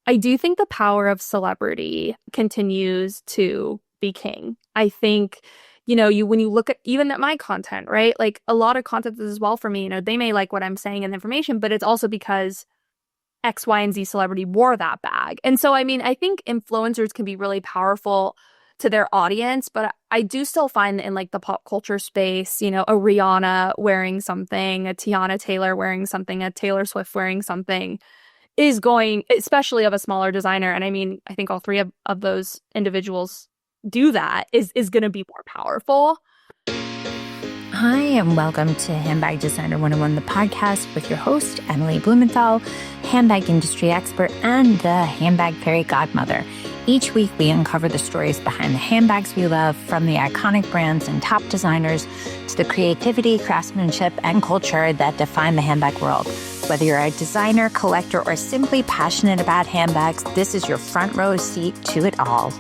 I do think the power of celebrity continues to be king. I think, when you look at even at my content, right? Like a lot of content as well for me, they may like what I'm saying in the information, but it's also because X, Y, and Z celebrity wore that bag. And so, I think influencers can be really powerful to their audience, but I do still find that in like the pop culture space, a Rihanna wearing something, a Tiana Taylor wearing something, a Taylor Swift wearing something is going, especially of a smaller designer. And I think all three of those individuals do that is going to be more powerful. Hi, and welcome to Handbag Designer 101, the podcast with your host, Emily Blumenthal, handbag industry expert and the handbag fairy godmother. Each week, we uncover the stories behind the handbags we love, from the iconic brands and top designers to the creativity, craftsmanship, and culture that define the handbag world. Whether you're a designer, collector, or simply passionate about handbags, this is your front row seat to it all.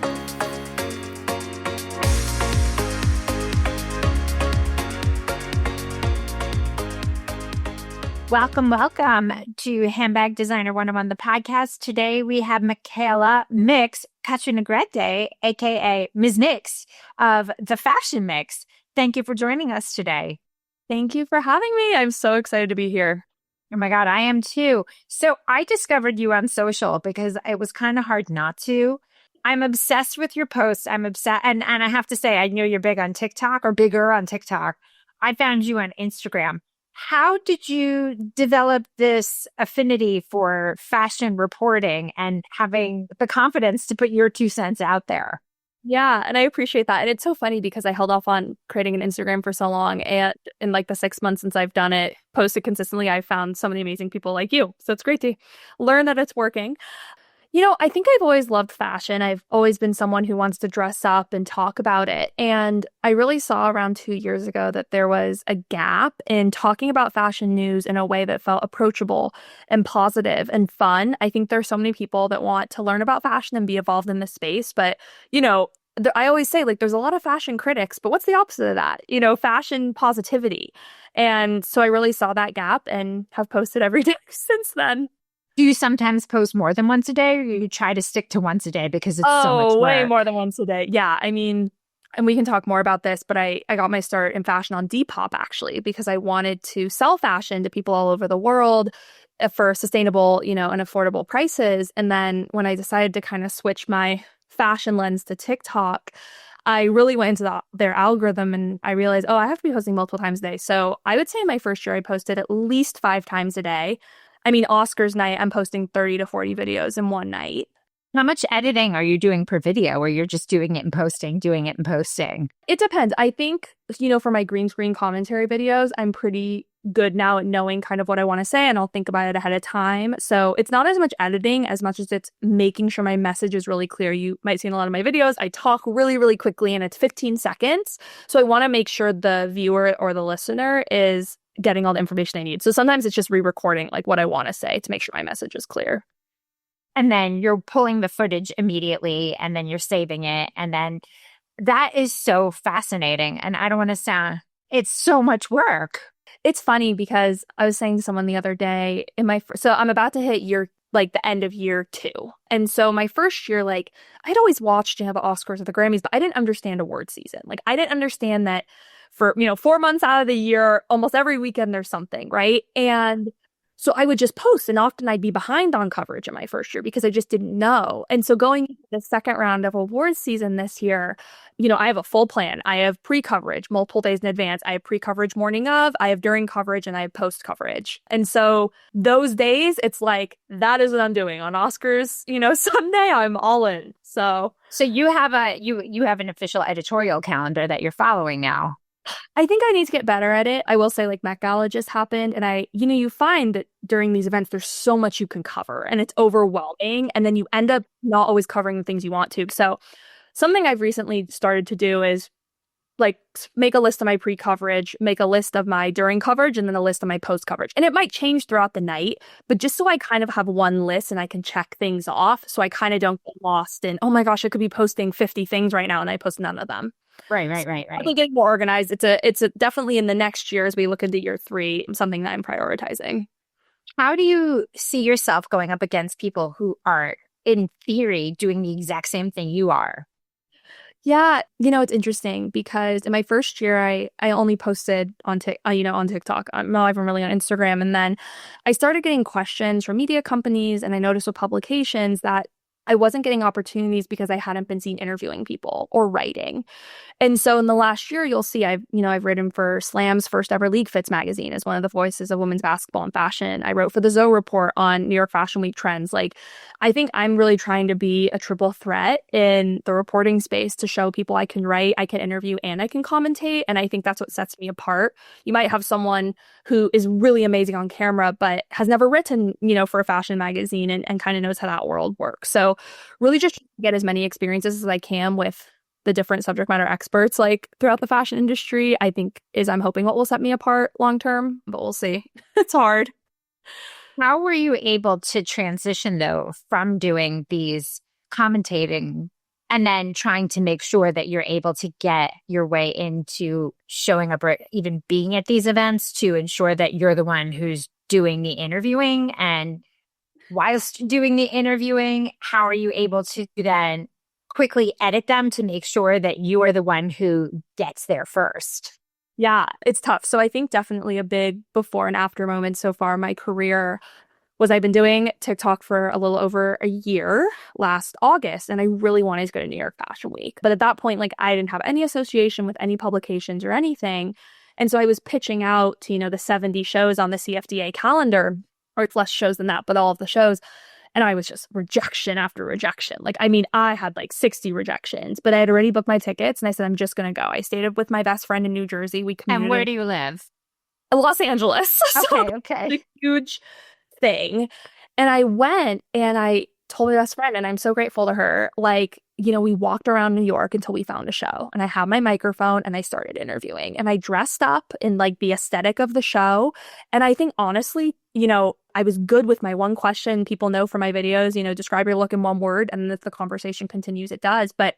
Welcome to Handbag Designer 101, the podcast. Today we have Michaela Mix Kache, aka Ms. Nix of the Fashion Mix. Thank you for joining us today. Thank you for having me. I'm so excited to be here. Oh my God, I am too. So I discovered you on social because it was kind of hard not to. I'm obsessed with your posts. I'm obsessed. And I have to say, I know you're big on TikTok or bigger on TikTok. I found you on Instagram. How did you develop this affinity for fashion reporting and having the confidence to put your 2 cents out there? Yeah, and I appreciate that. And it's so funny because I held off on creating an Instagram for so long. And in like the 6 months since I've done it, posted consistently, I've found so many amazing people like you. So it's great to learn that it's working. I think I've always loved fashion. I've always been someone who wants to dress up and talk about it. And I really saw around 2 years ago that there was a gap in talking about fashion news in a way that felt approachable and positive and fun. I think there's so many people that want to learn about fashion and be involved in this space. But, I always say, like, there's a lot of fashion critics, but what's the opposite of that? Fashion positivity. And so I really saw that gap and have posted every day since then. Do you sometimes post more than once a day, or you try to stick to once a day because it's so much work? Way more than once a day. Yeah, and we can talk more about this, but I got my start in fashion on Depop, actually, because I wanted to sell fashion to people all over the world for sustainable, and affordable prices. And then when I decided to kind of switch my fashion lens to TikTok, I really went into their algorithm and I realized, I have to be posting multiple times a day. So I would say in my first year, I posted at least 5 times a day. Oscars night, I'm posting 30 to 40 videos in one night. How much editing are you doing per video, or you're just doing it and posting? It depends. I think, for my green screen commentary videos, I'm pretty good now at knowing kind of what I want to say, and I'll think about it ahead of time. So it's not as much editing as much as it's making sure my message is really clear. You might see in a lot of my videos, I talk really, really quickly and it's 15 seconds. So I want to make sure the viewer or the listener is getting all the information they need. So sometimes it's just re-recording like what I want to say to make sure my message is clear. And then you're pulling the footage immediately and then you're saving it. And then that is so fascinating. And I don't want to sound, it's so much work. It's funny because I was saying to someone the other day so I'm about to hit the end of year 2. And so my first year, I'd always watched, the Oscars or the Grammys, but I didn't understand award season. I didn't understand that for, 4 months out of the year, almost every weekend there's something, right? And so I would just post, and often I'd be behind on coverage in my first year because I just didn't know. And so going into the second round of awards season this year, I have a full plan. I have pre-coverage multiple days in advance. I have pre-coverage morning of, I have during coverage, and I have post-coverage. And so those days, it's like, that is what I'm doing. On Oscars, Sunday, I'm all in. So you have you have an official editorial calendar that you're following now. I think I need to get better at it. I will say, Met Gala just happened, and you find that during these events, there's so much you can cover, and it's overwhelming, and then you end up not always covering the things you want to. So something I've recently started to do is, make a list of my pre-coverage, make a list of my during coverage, and then a list of my post-coverage. And it might change throughout the night, but just so I kind of have one list and I can check things off, so I kind of don't get lost in, oh my gosh, I could be posting 50 things right now, and I post none of them. Right. Definitely getting more organized. It's definitely in the next year as we look into year 3, something that I'm prioritizing. How do you see yourself going up against people who are in theory, doing the exact same thing you are. Yeah, it's interesting because in my first year, I only posted on on TikTok. I'm not even really on Instagram, and then I started getting questions from media companies, and I noticed with publications that I wasn't getting opportunities because I hadn't been seen interviewing people or writing. And so in the last year, you'll see I've written for Slam's first ever League Fits magazine as one of the voices of women's basketball and fashion. I wrote for the 𝐲 Report on New York Fashion Week trends. Like, I think I'm really trying to be a triple threat in the reporting space to show people I can write, I can interview, and I can commentate. And I think that's what sets me apart. You might have someone who is really amazing on camera, but has never written, for a fashion magazine and kind of knows how that world works. So really just get as many experiences as I can with the different subject matter experts like throughout the fashion industry, I think I'm hoping what will set me apart long term, but we'll see. It's hard. How were you able to transition though from doing these commentating and then trying to make sure that you're able to get your way into showing up or even being at these events to ensure that you're the one who's doing the interviewing? And whilst doing the interviewing, how are you able to then quickly edit them to make sure that you are the one who gets there first? Yeah, it's tough. So I think definitely a big before and after moment so far in my career was I've been doing TikTok for a little over a year last August, and I really wanted to go to New York Fashion Week. But at that point, like, I didn't have any association with any publications or anything. And so I was pitching out to, the 70 shows on the CFDA calendar, or it's less shows than that, but all of the shows. And I was just rejection after rejection. Like, I mean, I had like 60 rejections, but I had already booked my tickets and I said, I'm just going to go. I stayed up with my best friend in New Jersey. We commuted. And where do you live? Los Angeles. Okay. It's a huge thing. And I went and I told my best friend, and I'm so grateful to her. Like, we walked around New York until we found a show, and I had my microphone and I started interviewing, and I dressed up in like the aesthetic of the show. And I think honestly, I was good with my one question. People know from my videos, describe your look in one word. And if the conversation continues, it does. But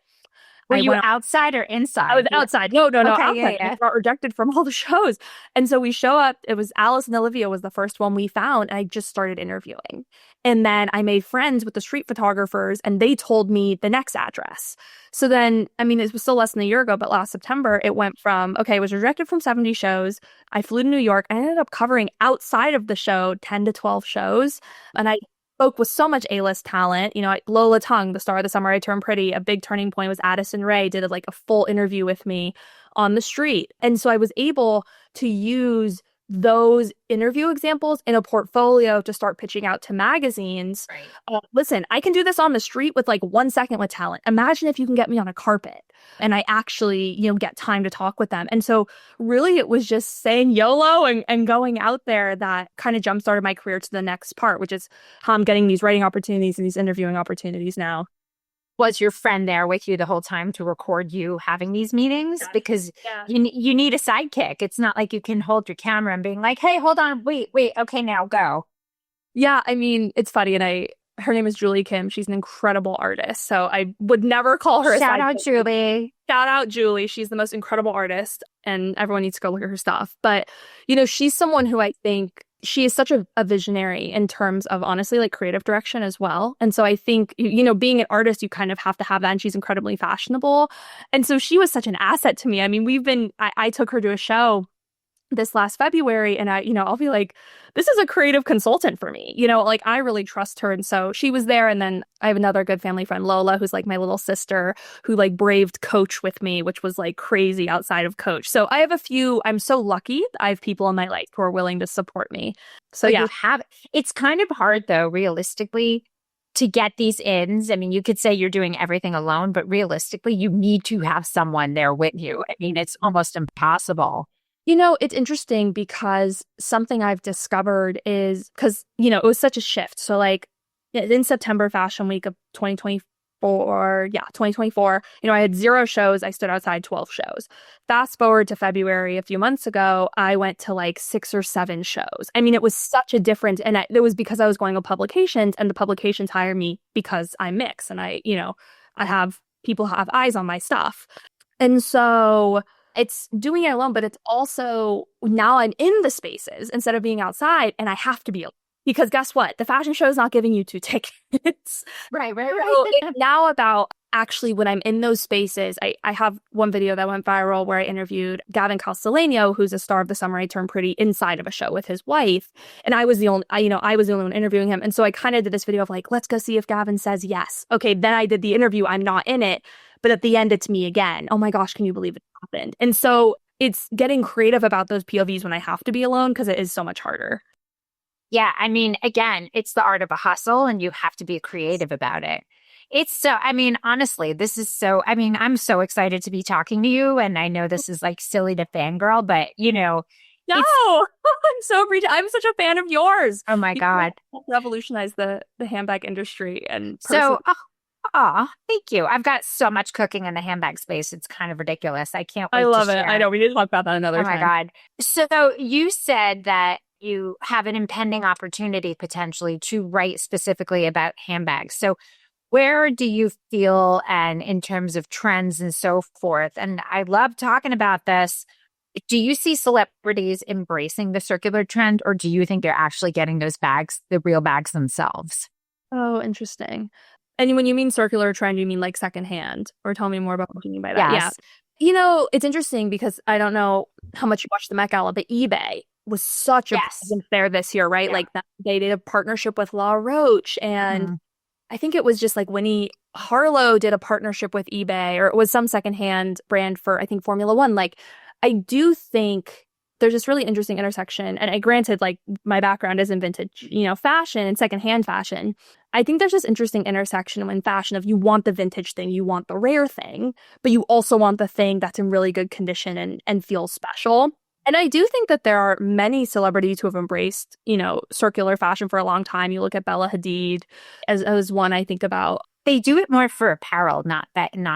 were you outside or inside? I was outside. No, okay, outside. Yeah. I got rejected from all the shows. And so we show up. It was Alice and Olivia was the first one we found. And I just started interviewing. And then I made friends with the street photographers, and they told me the next address. So then, I mean, it was still less than a year ago, but last September, it went from, okay, I was rejected from 70 shows. I flew to New York. I ended up covering outside of the show 10 to 12 shows. And I spoke with so much A-list talent. Lola Tung, the star of The Summer I Turned Pretty. A big turning point was Addison Rae did a full interview with me on the street. And so I was able to use those interview examples in a portfolio to start pitching out to magazines. Right. Listen, I can do this on the street with like 1 second with talent. Imagine if you can get me on a carpet and I actually, get time to talk with them. And so really it was just saying YOLO and going out there that kind of jump-started my career to the next part, which is how I'm getting these writing opportunities and these interviewing opportunities now. Was your friend there with you the whole time to record you having these meetings? Because you need a sidekick. It's not like you can hold your camera and being like, hey, hold on, wait, okay, now go. Yeah, I mean, it's funny. And her name is Julie Kim. She's an incredible artist. So I would never call her a sidekick. Shout out Julie. Shout out Julie. She's the most incredible artist, and everyone needs to go look at her stuff. But, she's someone who I think she is such a visionary in terms of honestly like creative direction as well. And so I think, being an artist, you kind of have to have that. And she's incredibly fashionable. And so she was such an asset to me. I mean, I took her to a show this last February, and I'll be like, this is a creative consultant for me. Like, I really trust her. And so she was there. And then I have another good family friend, Lola, who's like my little sister, who like braved Coach with me, which was like crazy outside of Coach. So I have I'm so lucky I have people in my life who are willing to support me. So yeah. It's kind of hard though, realistically, to get these ins. I mean, you could say you're doing everything alone, but realistically, you need to have someone there with you. I mean, it's almost impossible. It's interesting because something I've discovered is because, it was such a shift. So like in September Fashion Week of 2024, I had 0 shows. I stood outside 12 shows. Fast forward to February a few months ago, I went to like 6 or 7 shows. I mean, it was such a difference. And it was because I was going to publications, and the publications hire me because I mix and I have people have eyes on my stuff. And so it's doing it alone, but it's also now I'm in the spaces instead of being outside, and I have to be alone. Because guess what? The fashion show is not giving you 2 tickets. Right. So it's now about actually when I'm in those spaces, I have one video that went viral where I interviewed 𝐉𝐸𝐽𝐳, who's a star of the summer I Turned Pretty, inside of a show with his wife. And I was the only one interviewing him. And so I kind of did this video of like, let's go see if Gavin says yes. Okay, then I did the interview. I'm not in it. But at the end, it's me again. Oh my gosh, can you believe it happened? And so it's getting creative about those POVs when I have to be alone because it is so much harder. Yeah, I mean, again, it's the art of a hustle and you have to be creative about it. It's so, I mean, honestly, this is so, I mean, I'm so excited to be talking to you. And I know this is like silly to fangirl, but No, I'm such a fan of yours. Oh my God. Revolutionize the handbag industry. And thank you. I've got so much cooking in the handbag space. It's kind of ridiculous. I can't wait I love to it. share. I know. We need to talk about that another time. Oh my God. So you said that you have an impending opportunity potentially to write specifically about handbags. So where do you feel, and in terms of trends and so forth, and I love talking about this, do you see celebrities embracing the circular trend, or do you think they're actually getting those bags, the real bags themselves? Oh, interesting. And when you mean circular trend, you mean like secondhand? Or tell me more about what you mean by that. Yes. Yeah. It's interesting because I don't know how much you watched the Met Gala, but eBay was such a presence there this year, right? Yeah. Like they did a partnership with La Roche, and I think it was just like Winnie Harlow did a partnership with eBay, or it was some secondhand brand for, I think, Formula One. Like, I do think there's this really interesting intersection. And granted, like, my background is in vintage, fashion and secondhand fashion. I think there's this interesting intersection in fashion of you want the vintage thing, you want the rare thing, but you also want the thing that's in really good condition and feels special. And I do think that there are many celebrities who have embraced, circular fashion for a long time. You look at Bella Hadid as one I think about. They do it more for apparel, not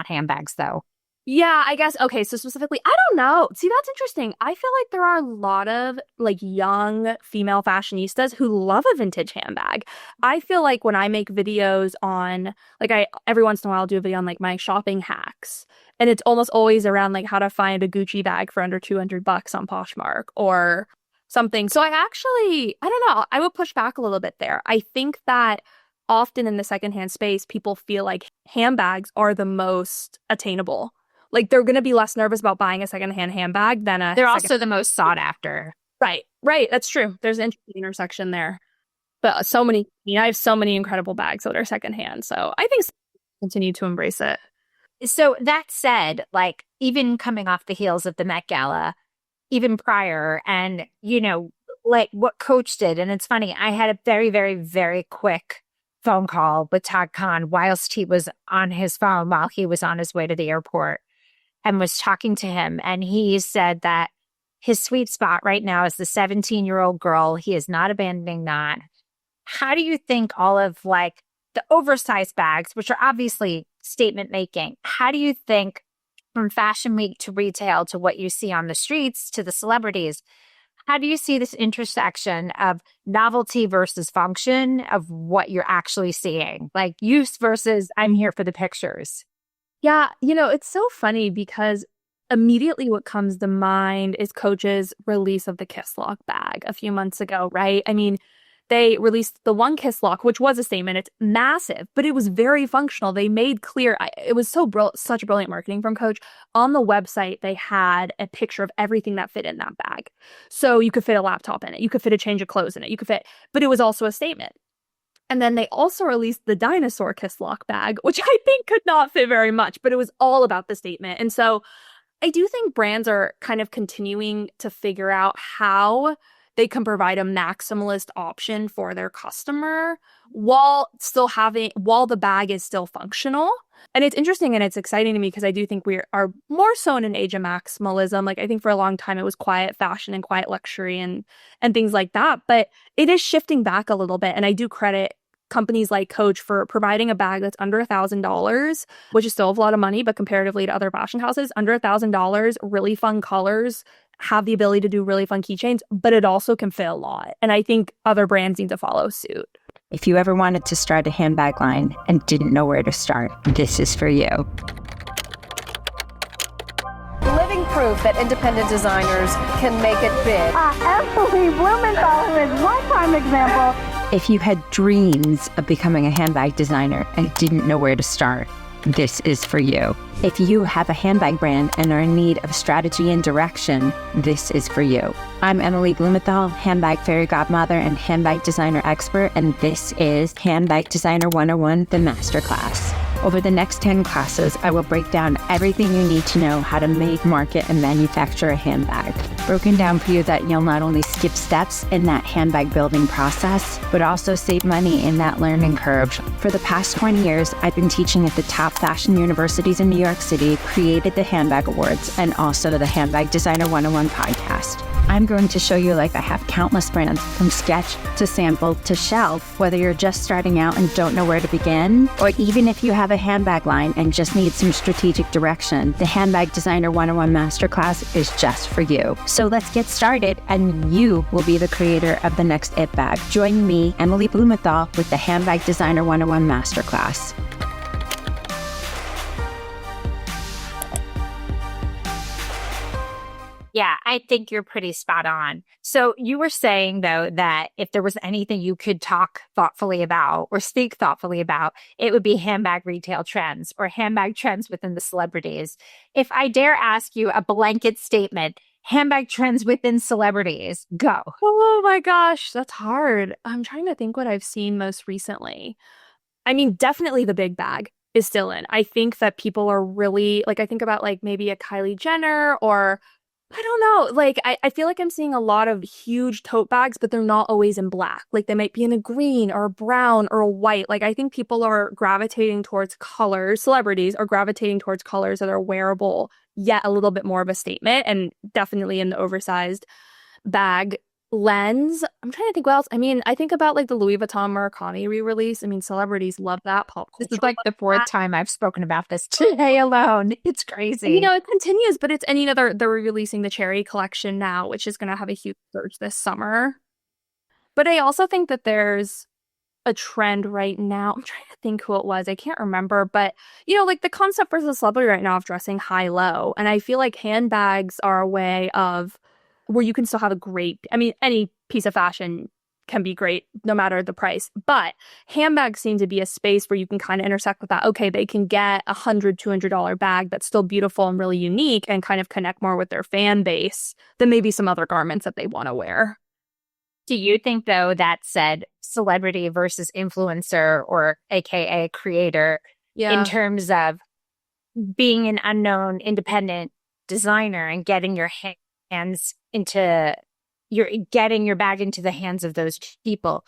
handbags, though. Yeah, I guess. Okay, so specifically, I don't know. See, that's interesting. I feel like there are a lot of like young female fashionistas who love a vintage handbag. I feel like when I make videos on, like, I every once in a while do a video on like my shopping hacks, and it's almost always around like how to find a Gucci bag for under $200 on Poshmark or something. So I don't know. I would push back a little bit there. I think that often in the secondhand space, people feel like handbags are the most attainable. Like, they're going to be less nervous about buying a secondhand handbag than They're also the most sought after. Right. That's true. There's an interesting intersection there. But I have so many incredible bags that are secondhand. So I think continue to embrace it. So that said, like, even coming off the heels of the Met Gala, even prior, and, like what Coach did. And it's funny, I had a very, very, very quick phone call with Todd Kahn whilst he was on his phone while he was on his way to the airport, and was talking to him. And he said that his sweet spot right now is the 17-year-old girl. He is not abandoning that. How do you think all of like the oversized bags, which are obviously statement making, how do you think from Fashion Week to retail to what you see on the streets to the celebrities, how do you see this intersection of novelty versus function of what you're actually seeing? Like use versus I'm here for the pictures. Yeah, it's so funny because immediately what comes to mind is Coach's release of the Kiss Lock bag a few months ago, right? I mean, they released the one Kiss Lock, which was a statement. It's massive, but it was very functional. They made clear, it was such brilliant marketing from Coach. On the website, they had a picture of everything that fit in that bag. So you could fit a laptop in it. You could fit a change of clothes in it. But it was also a statement. And then they also released the dinosaur Kiss Lock bag, which I think could not fit very much, but it was all about the statement. And so I do think brands are kind of continuing to figure out how they can provide a maximalist option for their customer while the bag is still functional. And it's interesting and it's exciting to me because I do think we are more so in an age of maximalism. Like, I think for a long time it was quiet fashion and quiet luxury and things like that. But it is shifting back a little bit. And I do credit companies like Coach for providing a bag that's under $1,000, which is still a lot of money, but comparatively to other fashion houses, under $1,000, really fun colors, have the ability to do really fun keychains, but it also can fit a lot. And I think other brands need to follow suit. If you ever wanted to start a handbag line and didn't know where to start, this is for you. Living proof that independent designers can make it big. Emily Blumenthal is one prime example. If you had dreams of becoming a handbag designer and didn't know where to start, this is for you. If you have a handbag brand and are in need of strategy and direction, this is for you. I'm Emily Blumenthal, handbag fairy godmother and handbag designer expert, and this is Handbag Designer 101, the masterclass. Over the next 10 classes, I will break down everything you need to know how to make, market, and manufacture a handbag. Broken down for you that you'll not only skip steps in that handbag building process, but also save money in that learning curve. For the past 20 years, I've been teaching at the top fashion universities in New York City, created the Handbag Awards, and also the Handbag Designer 101 podcast. I'm going to show you like I have countless brands from sketch to sample to shelf, whether you're just starting out and don't know where to begin, or even if you have a handbag line and just need some strategic direction, the Handbag Designer 101 Masterclass is just for you. So let's get started, and you will be the creator of the next it bag. Join me, Emily Blumenthal, with the Handbag Designer 101 Masterclass. Yeah, I think you're pretty spot on. So you were saying, though, that if there was anything you could talk thoughtfully about or speak thoughtfully about, it would be handbag retail trends or handbag trends within the celebrities. If I dare ask you a blanket statement, handbag trends within celebrities, go. Oh my gosh, that's hard. I'm trying to think what I've seen most recently. I mean, definitely the big bag is still in. I think that people are really, like, I think about like maybe a Kylie Jenner or I don't know. Like, I feel like I'm seeing a lot of huge tote bags, but they're not always in black. Like, they might be in a green or a brown or a white. Like, I think people are gravitating towards colors. Celebrities are gravitating towards colors that are wearable, yet a little bit more of a statement, and definitely in the oversized bag lens. I'm trying to think what else. I mean, I think about like the Louis Vuitton Murakami re-release. I mean, celebrities love that. Pop culture. This is like the fourth time I've spoken about this today alone. It's crazy. And, you know, it continues, but it's, and you know, they're releasing the Cherry collection now, which is going to have a huge surge this summer. But I also think that there's a trend right now. I'm trying to think who it was. I can't remember, but you know, like the concept for the celebrity right now of dressing high-low. And I feel like handbags are a way of where you can still have a great, I mean, any piece of fashion can be great no matter the price, but handbags seem to be a space where you can kind of intersect with that. Okay, they can get $100-$200 bag that's still beautiful and really unique and kind of connect more with their fan base than maybe some other garments that they want to wear. Do you think, though, that said celebrity versus influencer or AKA creator in terms of being an unknown independent designer and getting your hands into getting your bag into the hands of those people,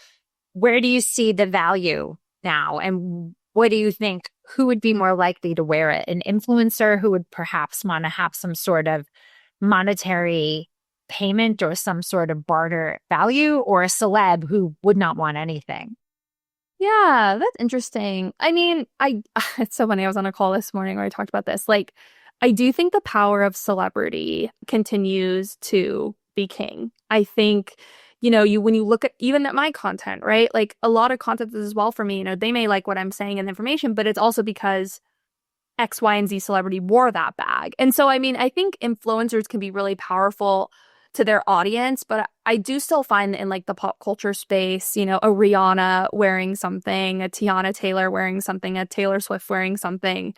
where do you see the value now? And what do you think, who would be more likely to wear it? An influencer who would perhaps want to have some sort of monetary payment or some sort of barter value, or a celeb who would not want anything? Yeah, that's interesting. I mean, it's so funny. I was on a call this morning where I talked about this. Like, I do think the power of celebrity continues to be king. I think, you know, when you look at even at my content, right? Like a lot of content is as well for me, you know, they may like what I'm saying and the information, but it's also because X, Y, and Z celebrity wore that bag. And so, I mean, I think influencers can be really powerful to their audience, but I do still find that in like the pop culture space, you know, a Rihanna wearing something, a Tiana Taylor wearing something, a Taylor Swift wearing something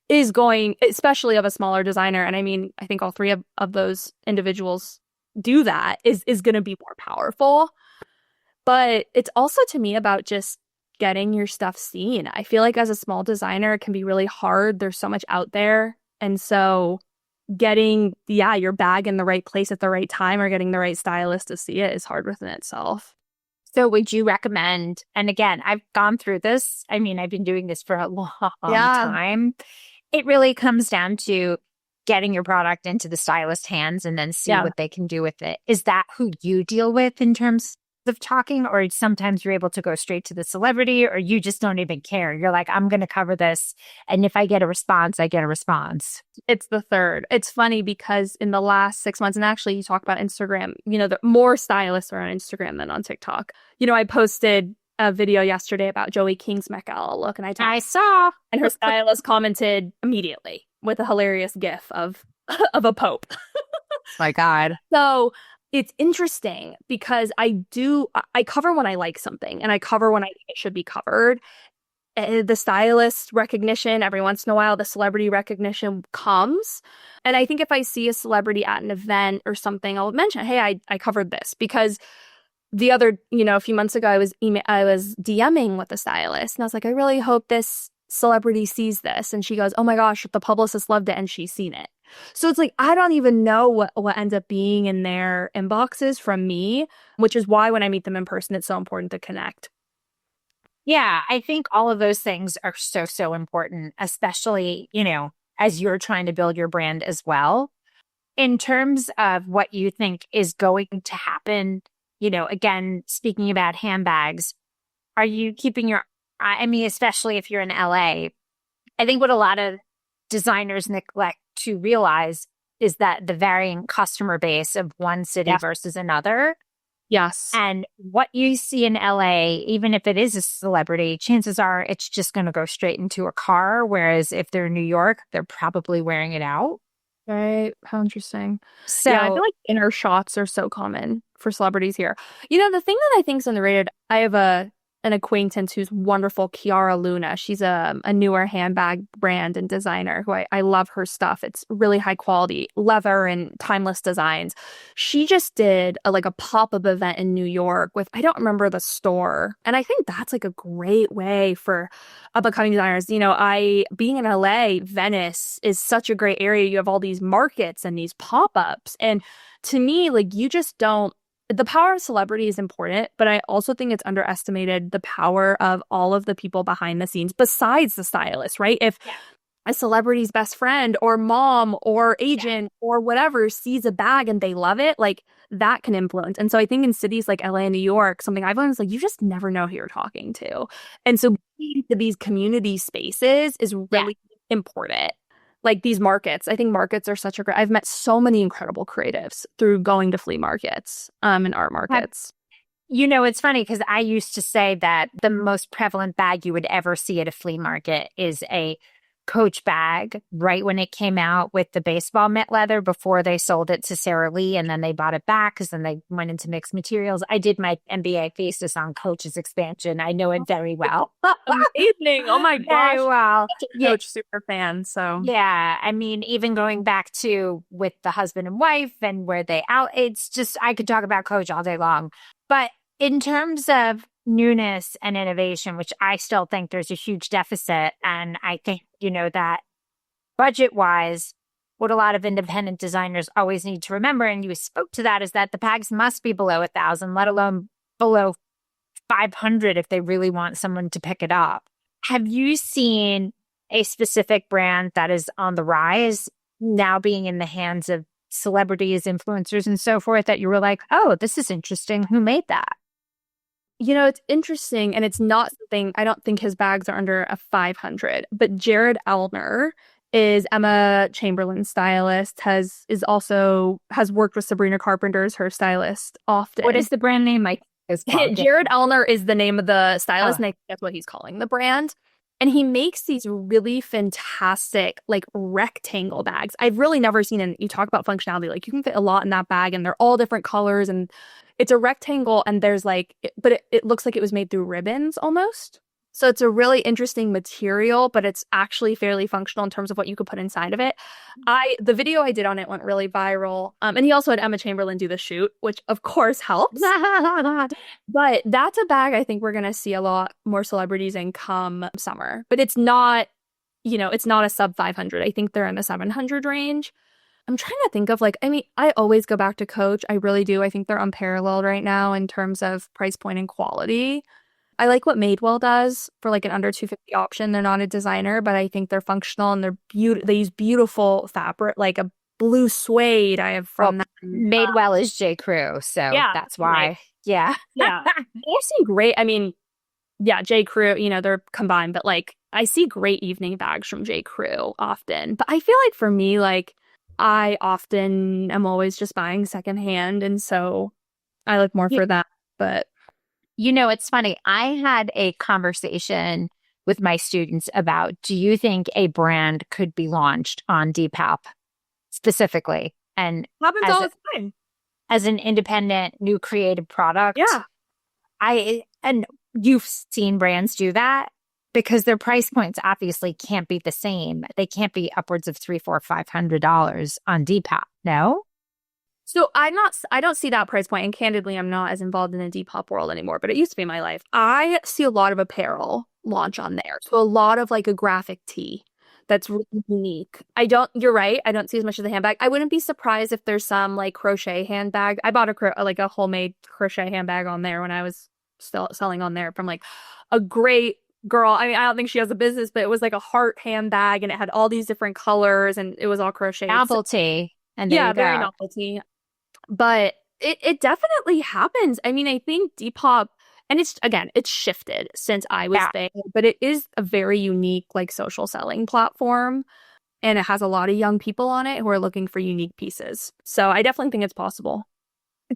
is going, especially of a smaller designer. And I mean, I think all three of those individuals do that is going to be more powerful. But it's also to me about just getting your stuff seen. I feel like as a small designer, it can be really hard. There's so much out there. And so getting, your bag in the right place at the right time or getting the right stylist to see it is hard within itself. So would you recommend, and again, I've gone through this. I mean, I've been doing this for a long time. It really comes down to getting your product into the stylist hands and then see what they can do with it. Is that who you deal with in terms of talking, or sometimes you're able to go straight to the celebrity, or you just don't even care? You're like, I'm going to cover this, and if I get a response, I get a response. It's the third. It's funny because in the last 6 months, and actually you talk about Instagram, you know, the more stylists are on Instagram than on TikTok. You know, I posted a video yesterday about Joey King's Michaela look, and I saw, and her stylist commented immediately with a hilarious gif of a pope. My God. So it's interesting because I cover when I like something and I cover when I think it should be covered. The stylist recognition, every once in a while, the celebrity recognition comes. And I think if I see a celebrity at an event or something, I'll mention, hey, I covered this. Because the other, a few months ago, I was DMing with a stylist. And I was like, I really hope this celebrity sees this. And she goes, oh my gosh, the publicist loved it and she's seen it. So it's like, I don't even know what ends up being in their inboxes from me, which is why when I meet them in person, it's so important to connect. Yeah, I think all of those things are so, so important, especially, as you're trying to build your brand as well. In terms of what you think is going to happen, again, speaking about handbags, are you keeping especially if you're in LA, I think what a lot of designers neglect to realize is that the varying customer base of one city versus another. Yes. And what you see in LA, even if it is a celebrity, chances are it's just going to go straight into a car. Whereas if they're in New York, they're probably wearing it out. Right. How interesting. So yeah, I feel like inner shots are so common for celebrities here. The thing that I think is underrated, I have an acquaintance who's wonderful, Kiara Luna. She's a newer handbag brand and designer who I love her stuff. It's really high quality, leather and timeless designs. She just did a pop-up event in New York with, I don't remember the store. And I think that's like a great way for up-and-coming designers. Being in LA, Venice is such a great area. You have all these markets and these pop-ups. And to me, you just don't, the power of celebrity is important, but I also think it's underestimated the power of all of the people behind the scenes besides the stylist, right? If a celebrity's best friend or mom or agent or whatever sees a bag and they love it, that can influence. And so I think in cities like LA and New York, something I've learned is you just never know who you're talking to. And so being to these community spaces is really important. These markets, I think markets are such a great, I've met so many incredible creatives through going to flea markets and art markets. It's funny because I used to say that the most prevalent bag you would ever see at a flea market is a Coach bag right when it came out with the baseball mitt leather before they sold it to Sara Lee and then they bought it back because then they went into mixed materials. I did my MBA thesis on Coach's expansion. I know it very well. Amazing. Oh my gosh. Very well. Coach super fan. So yeah, even going back to with the husband and wife and where they out, it's just, I could talk about Coach all day long. But in terms of newness and innovation, which I still think there's a huge deficit. And I think, that budget-wise, what a lot of independent designers always need to remember, and you spoke to that, is that the bags must be below $1,000, let alone below $500 if they really want someone to pick it up. Have you seen a specific brand that is on the rise now being in the hands of celebrities, influencers, and so forth that you were like, oh, this is interesting. Who made that? It's interesting, and it's not something, I don't think his bags are under a 500, but Jared Alner is Emma Chamberlain's stylist, has worked with Sabrina Carpenter as her stylist often. What is the brand name? Jared Alner is the name of the stylist, and I think that's what he's calling the brand. And he makes these really fantastic, rectangle bags. I've really never seen, and you talk about functionality, you can fit a lot in that bag, and they're all different colors, and it's a rectangle, and there's but it looks like it was made through ribbons almost. So it's a really interesting material, but it's actually fairly functional in terms of what you could put inside of it. The video I did on it went really viral. And he also had Emma Chamberlain do the shoot, which of course helps. But that's a bag I think we're going to see a lot more celebrities in come summer. But it's not, it's not a sub 500. I think they're in the 700 range. I'm trying to think of I always go back to Coach. I really do. I think they're unparalleled right now in terms of price point and quality. I like what Madewell does for an under $250 option. They're not a designer, but I think they're functional and they use beautiful fabric, like a blue suede I have from them. Madewell is 𝐺 so that's why. Right. Yeah. Yeah. I see great. 𝐺, they're combined, but I see great evening bags from 𝐺 often. But I feel like for me, I often am always just buying secondhand. And so I look more for that. But it's funny. I had a conversation with my students about, do you think a brand could be launched on Depop specifically? And happens all the time. as an independent new creative product. Yeah. And you've seen brands do that because their price points obviously can't be the same. They can't be upwards of $300, $400, $500 on Depop. No? So I don't see that price point, and candidly, I'm not as involved in the Depop world anymore, but it used to be my life. I see a lot of apparel launch on there. So a lot of like a graphic tee that's really unique. You're right, I don't see as much of the handbag. I wouldn't be surprised if there's some like crochet handbag. I bought a homemade crochet handbag on there when I was still selling on there from like a great girl. I mean, I don't think she has a business, but it was like a heart handbag and it had all these different colors and it was all crocheted. Novelty. And yeah, very novelty. But it definitely happens. I mean, I think Depop, and it's shifted since I was there, but it is a very unique like social selling platform. And it has a lot of young people on it who are looking for unique pieces. So I definitely think it's possible.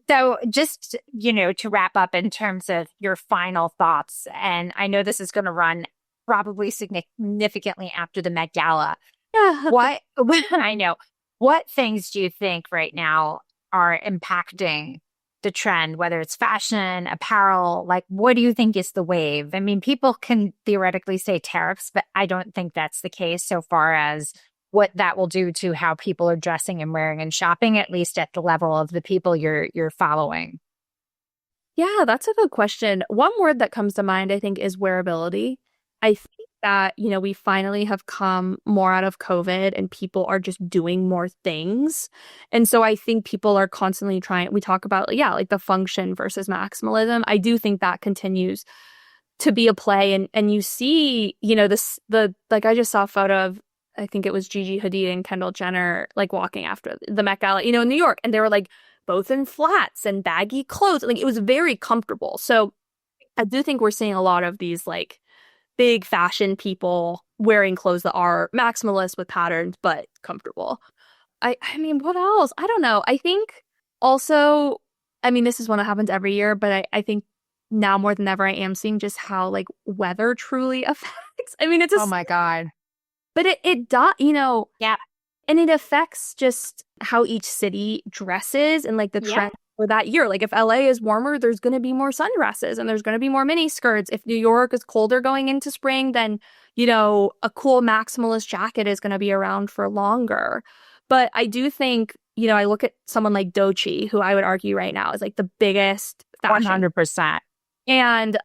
So just, to wrap up in terms of your final thoughts, and I know this is going to run probably significantly after the Met Gala. Yeah. What things do you think right now are impacting the trend, whether it's fashion, apparel? Like, what do you think is the wave? I mean, people can theoretically say tariffs, but I don't think that's the case so far as what that will do to how people are dressing and wearing and shopping, at least at the level of the people you're following. Yeah, that's a good question. One word that comes to mind, I think, is wearability. I think that, we finally have come more out of COVID and people are just doing more things. And so I think people are constantly we talk about, like the function versus maximalism. I do think that continues to be a play. And you see, I just saw a photo of, I think it was Gigi Hadid and Kendall Jenner, like walking after the Met Gala, in New York. And they were like both in flats and baggy clothes. Like it was very comfortable. So I do think we're seeing a lot of these like big fashion people wearing clothes that are maximalist with patterns, but comfortable. I mean, what else? I don't know. I think also, this is one that happens every year, but I think now more than ever, I am seeing just how like weather truly affects. It's oh my God. But it does, Yeah. And it affects just how each city dresses and like the trend for that year. Like if LA is warmer, there's going to be more sundresses and there's going to be more mini skirts. If New York is colder going into spring, then, a cool maximalist jacket is going to be around for longer. But I do think, I look at someone like Doechii, who I would argue right now is like the biggest fashion. 100%. And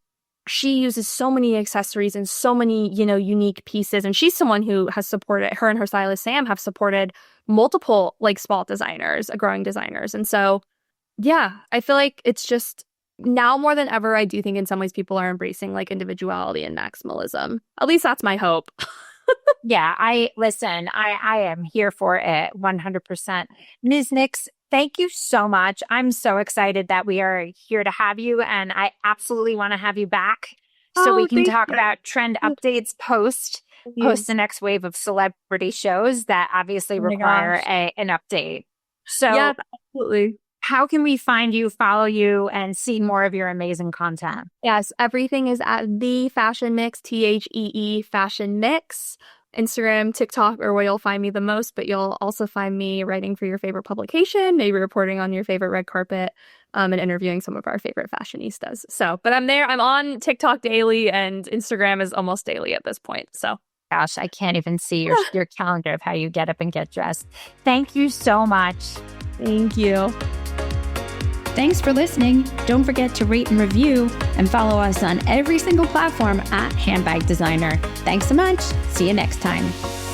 she uses so many accessories and so many, unique pieces. And she's someone who has supported, her and her stylist Sam have supported multiple like small designers, growing designers. And so, yeah, I feel like it's just now more than ever, I do think in some ways people are embracing like individuality and maximalism. At least that's my hope. Yeah, I am here for it 100%. Ms. Nix, thank you so much. I'm so excited that we are here to have you, and I absolutely want to have you back so we can talk about trend updates post the next wave of celebrity shows that obviously require an update. So yeah, absolutely. How can we find you, follow you, and see more of your amazing content? Yes, everything is at The Fashion Mix, THEE Fashion Mix. Instagram, TikTok are where you'll find me the most, but you'll also find me writing for your favorite publication, maybe reporting on your favorite red carpet, and interviewing some of our favorite fashionistas. So, but I'm there. I'm on TikTok daily, and Instagram is almost daily at this point. So, gosh, I can't even see your calendar of how you get up and get dressed. Thank you so much. Thank you. Thanks for listening. Don't forget to rate and review and follow us on every single platform at Handbag Designer. Thanks so much. See you next time.